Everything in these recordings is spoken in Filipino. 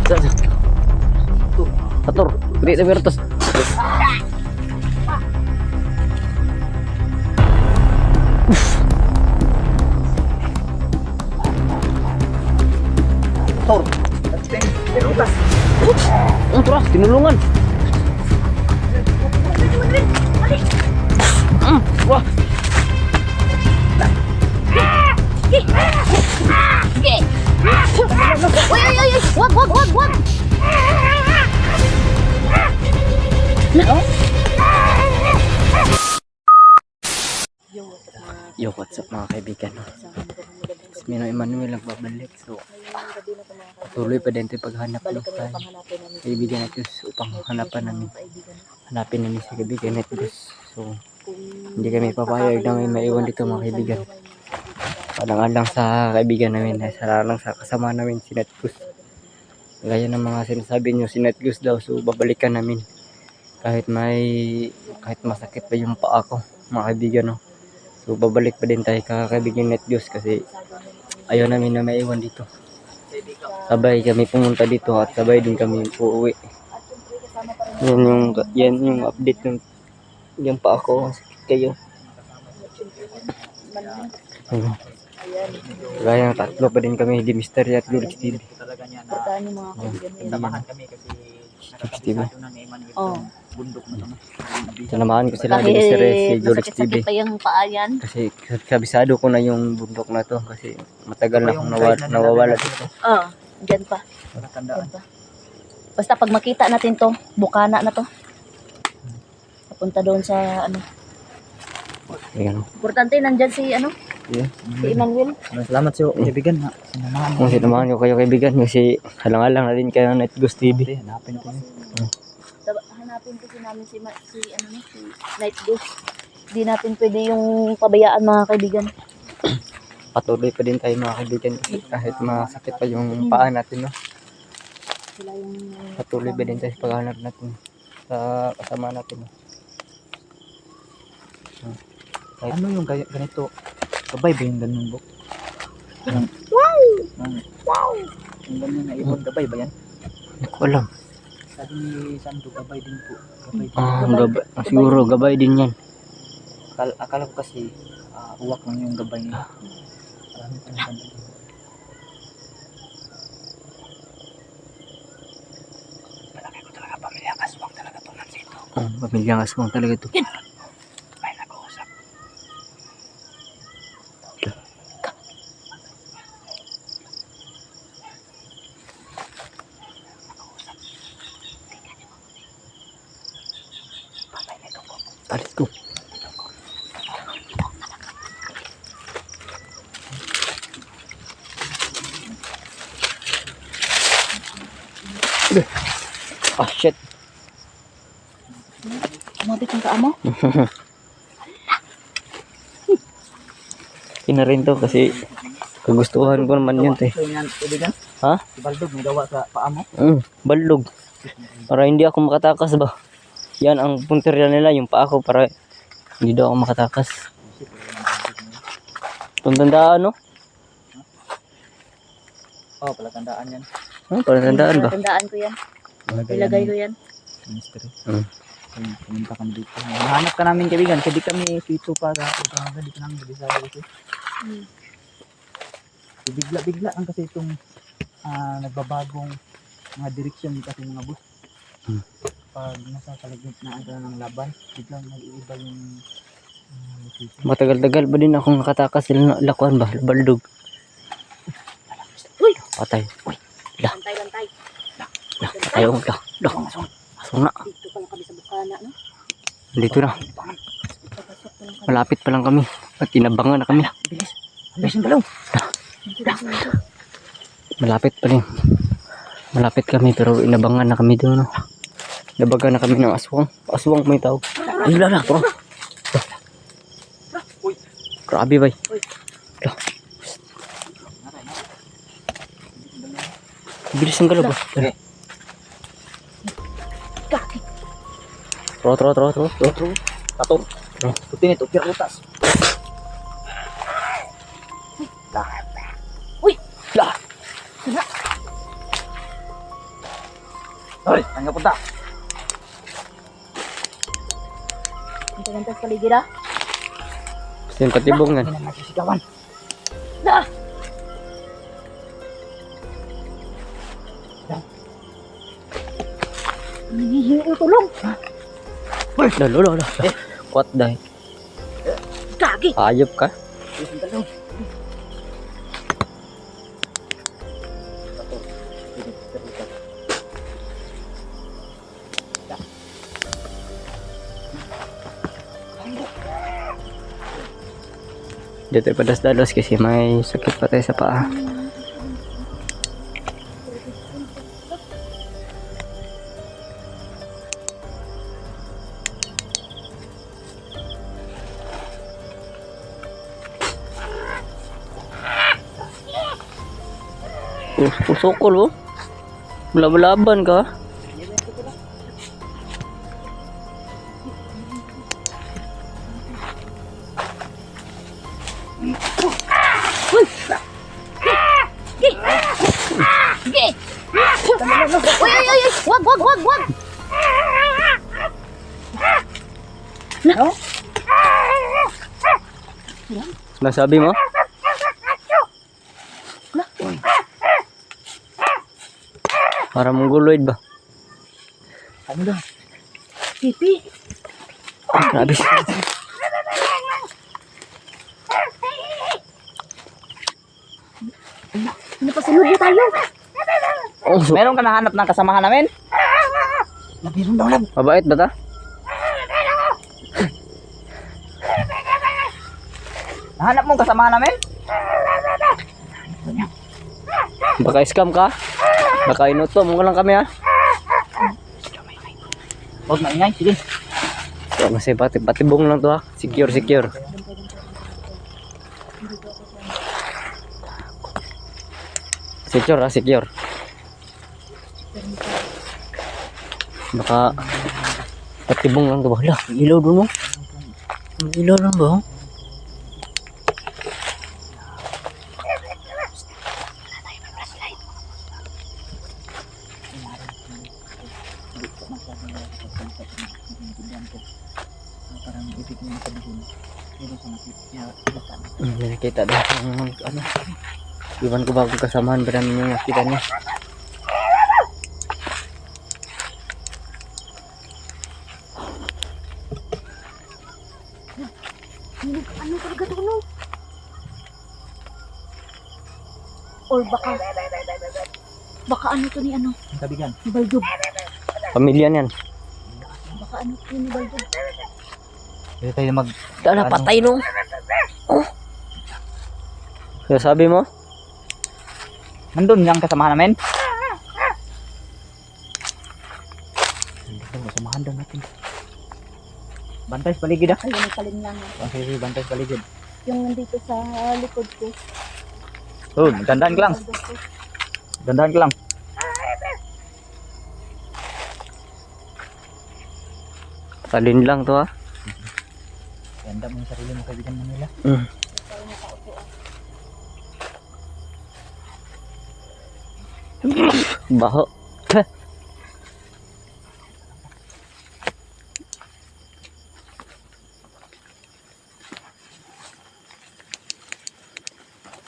Atur, gede na bertos. Tor. Perutas. Terus tinulungan. Wah. Wag. Yo, what's up mga kaibigan? Mino Emmanuel nagbabalik. So, patuloy pa din ito paghanap ng kaibigan natin upang hanapin namin si kaibigan natin. So, hindi kami papayag na may maiwan dito mga kaibigan. Alang-alang sa kaibigan namin, alang sa kasama namin si Netgus. Gaya ng mga sinasabi nyo, si Netgus daw, so babalikan namin. Kahit masakit pa yung paa ko mga kaibigan, no? So babalik pa din tayo kaibigan Netgus kasi ayaw namin na maiwan dito. Sabay kami pumunta dito at sabay din kami uuwi. Yan yung update ng yung paa ko. Sakit kayo. Gaya ng tatlo pa din kami, di Mystery at Julix TV. Portahan yung mga kaibigan. Samahan kami kasi Julix TV. Oh. bundok na naman. Sinamahan ko sila di Mystery si Julix TV. Masakit pa yung paa yan. Kasi kabisado ko na yung bundok na to kasi matagal na akong nawawala dito. Oh, dyan pa. Nakatandaan. Dyan pa. Basta pag makita natin to, bukana na to. Papunta doon sa ano. Ayan. Importante nandyan si ano, Yeah. si Emmanuel. Salamat sa kaibigan na sinamahan mo. Kung sinamahan ko kayo kaibigan kasi halang-halang na din kayo ng Netgus TV. Hanapin ko yun. Hanapin kasi namin si Night Ghost. Hindi natin pwede yung pabayaan mga kaibigan. Patuloy pa din tayo mga kaibigan kasi kahit masakit pa yung paa natin, no? Sila yung Patuloy pa din tayo sa paghahanap natin sa kasama natin, no? Ano yung ganito? Gabay ba yung ganun buk? wow! Wow! Yung ganun na ibon gabay ba yan? Hindi ko alam. Sabi ni Sando gabay din po. Gabay din. Gabay. Siguro gabay din yan. Akala ko kasi uwak lang yung gabay nila. Marami pa ng gabay. Malaki ko talaga pamilyang aswang talaga itong nansito. Pamilyang aswang talaga ito. May nag-uusap. Let's go. Ah, shit. Umabit ang paa mo? Ina rin to kasi kagustuhan ko naman yun, te. So yan, kaibigan? Ha? Si Baldog may gawa sa paa mo? Baldog. Para hindi ako makatakas ba? Yan ang punteriya nila, yung paa ko para hindi daw ako makatakas. Tandaan, no? Oh, palatandaan yan. Tandaan ba? Tandaan ko yan. Ilagay ko yan. Mystery. Pumunta kami dito. Hanap ka namin kaibigan. Kasi di kami dito para di ka namin bisaya dito. Bigla-bigla ang kasi itong nagbabagong mga direksyon kasi mga bus. Pag nasa kalagitnaan ka ng laban, biglang nag-iiba yung location. Matagal-tagal ba din akong nakatakas sila na lakuan ba? Baldog. Uy! Patay. Uy! Lah! Lantay. Ayaw ko. Lah! Asong na. Dito pala kami sa bukana, no? Dito na. Papasok pa lang kami. Malapit pa lang kami. At tinabangan na kami. Bilis! Bilis yung galaw! Malapit pa rin. Malapit kami pero inabangan na kami doon, no? Inabangan na kami ng aswang. Aswang may tawag. Ay, lala. Bro. Grabe, bay. Lah. Bilis ang galaw ba? Okay. Kaki. Tro. Tato! Puti nito, pirutas! Uy! Lah. Hoy, saan ka punta? Ang sa paligid ah. Gusto yung patibongan. Hindi na masisigawan. Na! Nangihingi ng tulong. Lalo, lalo. What the? Gagi. Ayop ka? Dito padas-dalos kasi may sakit pa tayo sa paa. Pusokol oh. Laban ka. Sige. Uy, uy, uy, uy. Wag, wag, wag, wag. No? Nasabi mo? Para mongoloid ba? Ano daw? Pipi. Grabe. Napasunod na tayo. Oh, Meron ka nahanap ng kasamahan namin? Meron daw lang. mabait ba ta? Nahanap mo ang kasamahan namin? Baka scam ka? Baka inuto mo lang kami ha? Huwag maingay, sige. So, kasi patibong lang to ha? Secure, secure. Secure ha, secure. Baka patibong lang to ba? Hala, ilaw doon mo. Ilaw lang ba? Parang ibig mo sabihin. Meron sa nakikita. Nakita daw ang ano. Iwan ko bago kasamahan ba namin yung nakita niya. Ano talaga to, no? Or baka ano to ni ano? Ang kabigan. Ni Baldob. Pamilya niyan. Baka ano to ni Baldob. Pwede tayo mag... Dala, patay no. Oh. Kaya sabi mo? Nandun yung kasamahan namin? Kasamahan daw natin. Bantay sa paligid ah. Ayun, nagpalim lang. Okay, bantay sa paligid. Yung nandito sa likod ko. Oh, dandaan ka lang. Baldob ko. Dandaan ka lang. Talin lang to ha. Ganda mo yung sarili mo kaibigan Manila. Baho.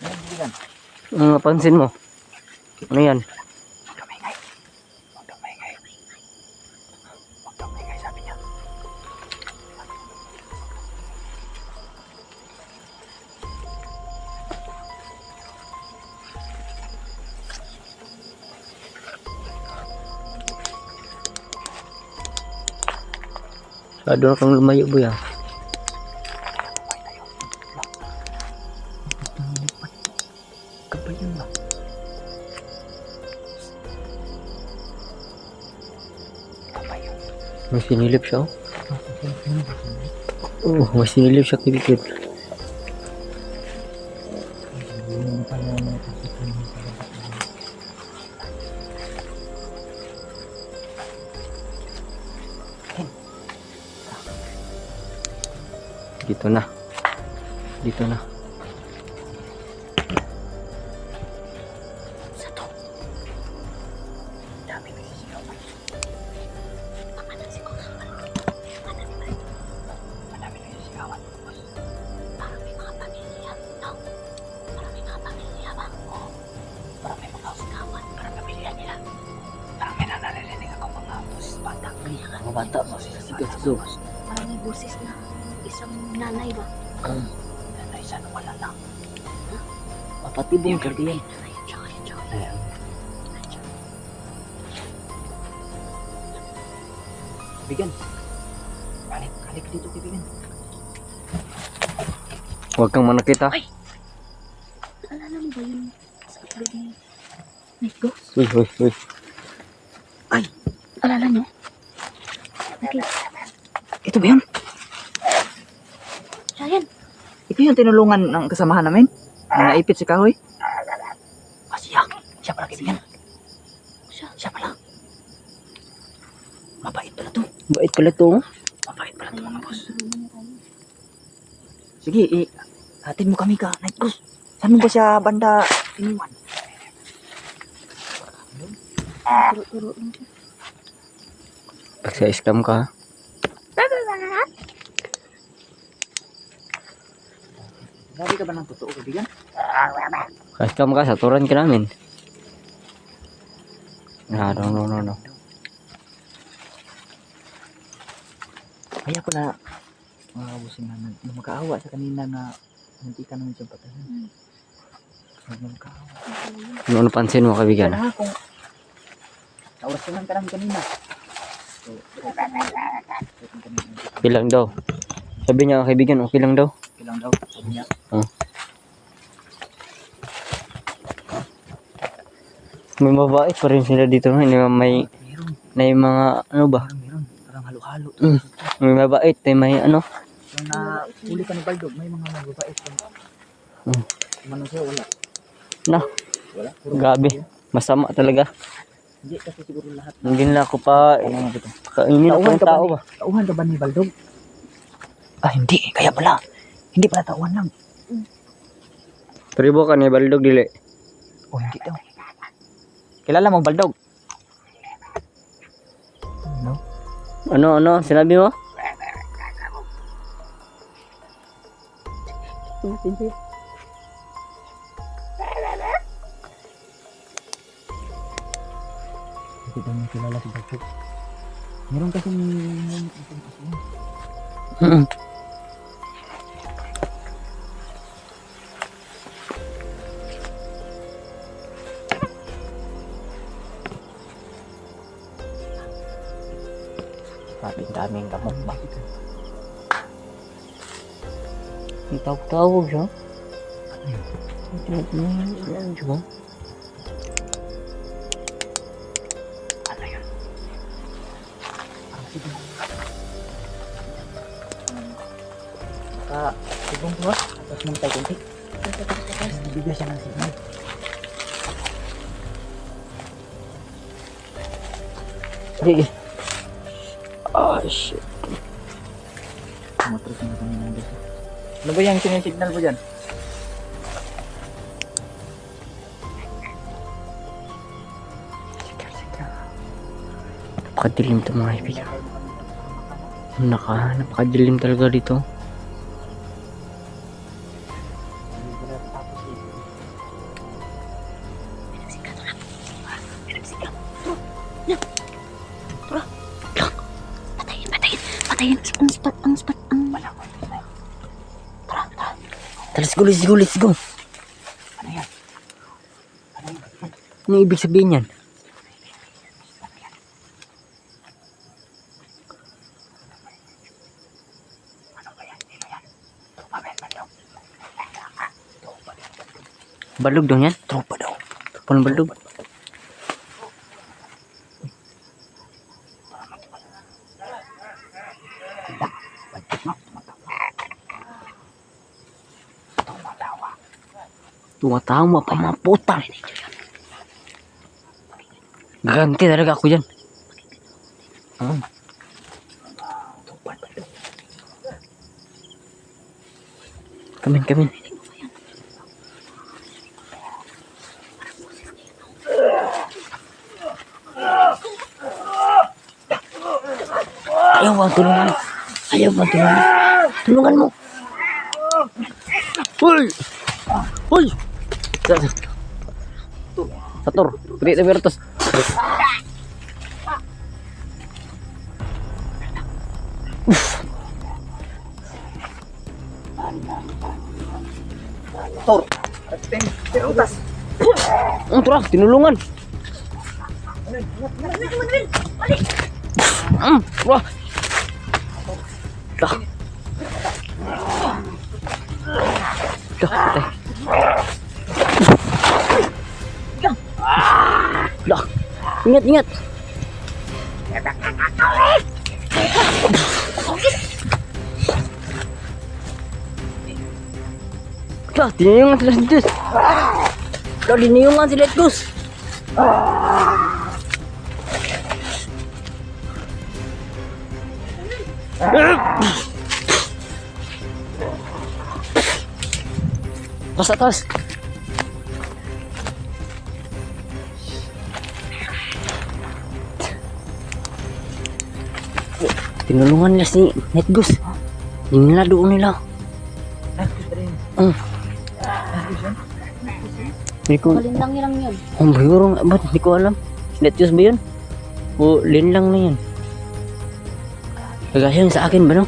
Yan, kaibigan. Ang napansin mo? Ano yan? Huwag daw maingay. Huwag daw maingay. Huwag daw maingay, sabi niya. Doon kang lumayo boy ah. Kabayan ba? May sinilip siya oh. Oh, may sinilip siya kibikit. Dito na. Dito na. Dami may sigaw. Mga bata, masigas-sigas. Parang may boses na isang nanay ba? Nanay, sana wala lang. Papatibong ka din. Ayan. Kaibigan. Kalik dito, kaibigan. Huwag kang manakita. Alala mo ba yun sa upload ni Night Ghost? Uy, uy, uy. Alala nyo? Okay. Ito ba yun? Siya yan. Ito yung tinulungan ng kasamahan namin? Na naipit si Kahoy? Siya. Siya pala, kaibigan. Siya pala. Mabait pala to. Bait pala to. Mabait pala to, mga boss. Sige, hatid mo kami ka, Night Ghost. Saan mo ba siya banda iniwan? Turo-turo lang siya. Pag sa scam ka. Sabi ka ba ng totoo, kaibigan? Sa scam ka, saturan ka namin. No. Kaya pala, mga kabusin naman, nung magkaawa sa kanina na hindi ka naman siyang patayin. Magkaawa. Ano pansin mo, kaibigan? Kaya kung nauras ka lang kanina. So, Okay lang daw. Sabi niya, kaibigan, okay lang daw. ilang daw, sabi niya. May mabait pa rin sila dito. Hindi ba may, Meron, na yung mga, ano ba? parang halo-halo. May mabait, may ano. Yung nahuli ka ni Baldog, may mga magbabait. Kumano siya, wala. Na, Wala? gabi. Masama talaga. Hindi, kasi siguro lahat. Hindi na ako pa, kainin ako ng tao ba? Tauhan ka ba ni Baldog? Ah, hindi. Kaya pala. Hindi pala tauhan lang. Tribo ka ni Baldog dili. Oh, hindi daw. Kilala mo Baldog? No? Ano, sinabi mo? Hindi daw niya kilala si Baldog. Meron kasi daming gamot ba? Ang tawag-tawag siya. Ano siya? Ano yun? Parang sigong. Sigong ko ba? Tapos mong tayo kunti. Bibigyan siya ng signal. Sige. Ah, shit. Matros na kami ng dito. Ano ba yung sinisignal mo dyan? Napakadilim ito mga kaibigan. Napakadilim talaga dito. Patayin. Ang spot. Let's go. Ano yan? Ano ibig sabihin yan? Balog daw yan? Tropa daw. Tropa ng balog. Tumatawa pa mga puta. Ganti talaga ako dyan. Kamin. Ayaw bang tulungan? Tulungan mo. Hoy! Sator, pwede na bertos. motor. At tinutas. Ang tara, tinulungan. Wah. Dah. Dah, patay. Dah. Ingat, ingat. Dah, tiniyungan sila si Diyos. Dah, diniyungan sila si Diyos. Tas atas. Tinulungan nila si Netgus. Nila doon nila. Hindi ko, Malindang lang yun. ang bayurong, ba't hindi ko alam. Netgus ba yun? O linlang na yan? Kagaya yun sa akin ba no?